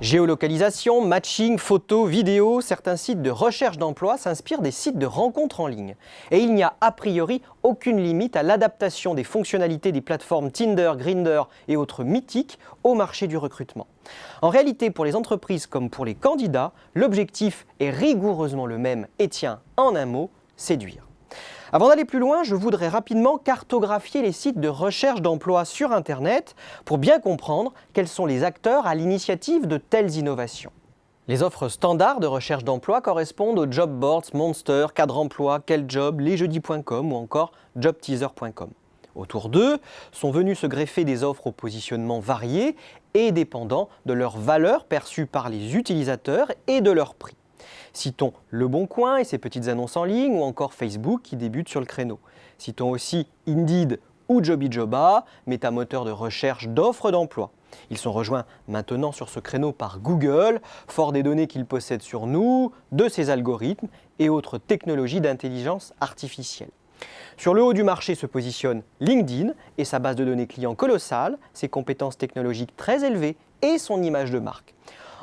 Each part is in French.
Géolocalisation, matching, photos, vidéos, certains sites de recherche d'emploi s'inspirent des sites de rencontres en ligne. Et il n'y a a priori aucune limite à l'adaptation des fonctionnalités des plateformes Tinder, Grindr et autres mythiques au marché du recrutement. En réalité, pour les entreprises comme pour les candidats, l'objectif est rigoureusement le même et tient, en un mot, séduire. Avant d'aller plus loin, je voudrais rapidement cartographier les sites de recherche d'emploi sur Internet pour bien comprendre quels sont les acteurs à l'initiative de telles innovations. Les offres standards de recherche d'emploi correspondent aux job boards Monster, Cadre Emploi, Quel Job, lesjeudis.com ou encore jobteaser.com. Autour d'eux sont venus se greffer des offres au positionnement varié et dépendant de leur valeur perçue par les utilisateurs et de leur prix. Citons Le Bon Coin et ses petites annonces en ligne ou encore Facebook qui débute sur le créneau. Citons aussi Indeed ou Jobijoba, métamoteur de recherche d'offres d'emploi. Ils sont rejoints maintenant sur ce créneau par Google, fort des données qu'il possède sur nous, de ses algorithmes et autres technologies d'intelligence artificielle. Sur le haut du marché se positionne LinkedIn et sa base de données clients colossale, ses compétences technologiques très élevées et son image de marque.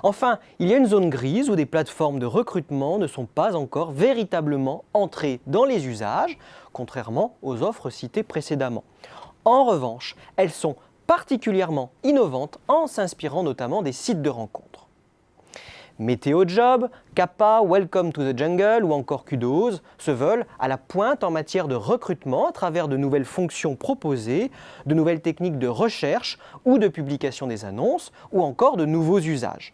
Enfin, il y a une zone grise où des plateformes de recrutement ne sont pas encore véritablement entrées dans les usages, contrairement aux offres citées précédemment. En revanche, elles sont particulièrement innovantes en s'inspirant notamment des sites de rencontres. Météo Job, Kappa, Welcome to the Jungle ou encore Kudos se veulent à la pointe en matière de recrutement à travers de nouvelles fonctions proposées, de nouvelles techniques de recherche ou de publication des annonces ou encore de nouveaux usages.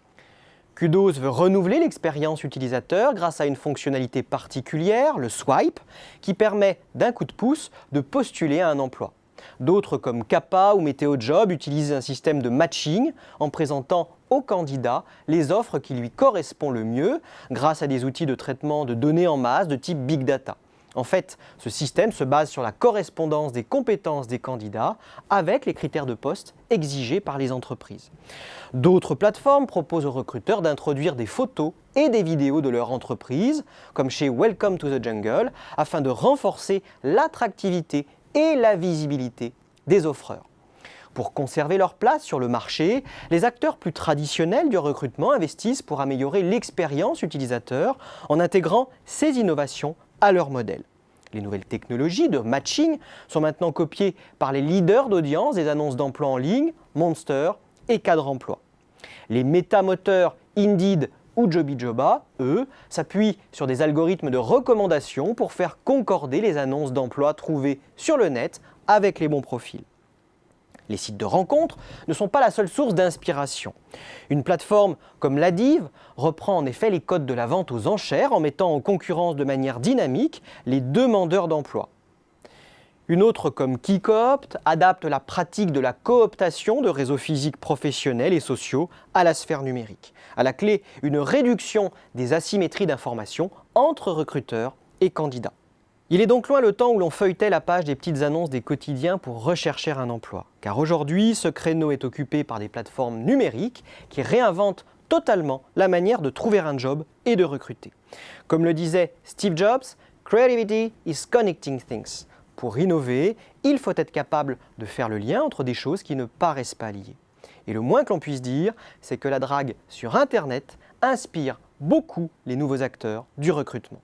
Kudos veut renouveler l'expérience utilisateur grâce à une fonctionnalité particulière, le swipe, qui permet d'un coup de pouce de postuler à un emploi. D'autres comme Kappa ou Météo Job utilisent un système de matching en présentant au candidat les offres qui lui correspondent le mieux grâce à des outils de traitement de données en masse de type Big Data. En fait, ce système se base sur la correspondance des compétences des candidats avec les critères de poste exigés par les entreprises. D'autres plateformes proposent aux recruteurs d'introduire des photos et des vidéos de leur entreprise, comme chez Welcome to the Jungle, afin de renforcer l'attractivité et la visibilité des offreurs. Pour conserver leur place sur le marché, les acteurs plus traditionnels du recrutement investissent pour améliorer l'expérience utilisateur en intégrant ces innovations à leur modèle. Les nouvelles technologies de matching sont maintenant copiées par les leaders d'audience des annonces d'emploi en ligne, Monster et Cadre Emploi. Les métamoteurs Indeed ou Jobijoba, eux, s'appuient sur des algorithmes de recommandation pour faire concorder les annonces d'emploi trouvées sur le net avec les bons profils. Les sites de rencontres ne sont pas la seule source d'inspiration. Une plateforme comme Ladiv reprend en effet les codes de la vente aux enchères en mettant en concurrence de manière dynamique les demandeurs d'emploi. Une autre comme Keycoopt adapte la pratique de la cooptation de réseaux physiques professionnels et sociaux à la sphère numérique. À la clé, une réduction des asymétries d'information entre recruteurs et candidats. Il est donc loin le temps où l'on feuilletait la page des petites annonces des quotidiens pour rechercher un emploi. Car aujourd'hui, ce créneau est occupé par des plateformes numériques qui réinventent totalement la manière de trouver un job et de recruter. Comme le disait Steve Jobs, « Creativity is connecting things ». Pour innover, il faut être capable de faire le lien entre des choses qui ne paraissent pas liées. Et le moins que l'on puisse dire, c'est que la drague sur Internet inspire beaucoup les nouveaux acteurs du recrutement.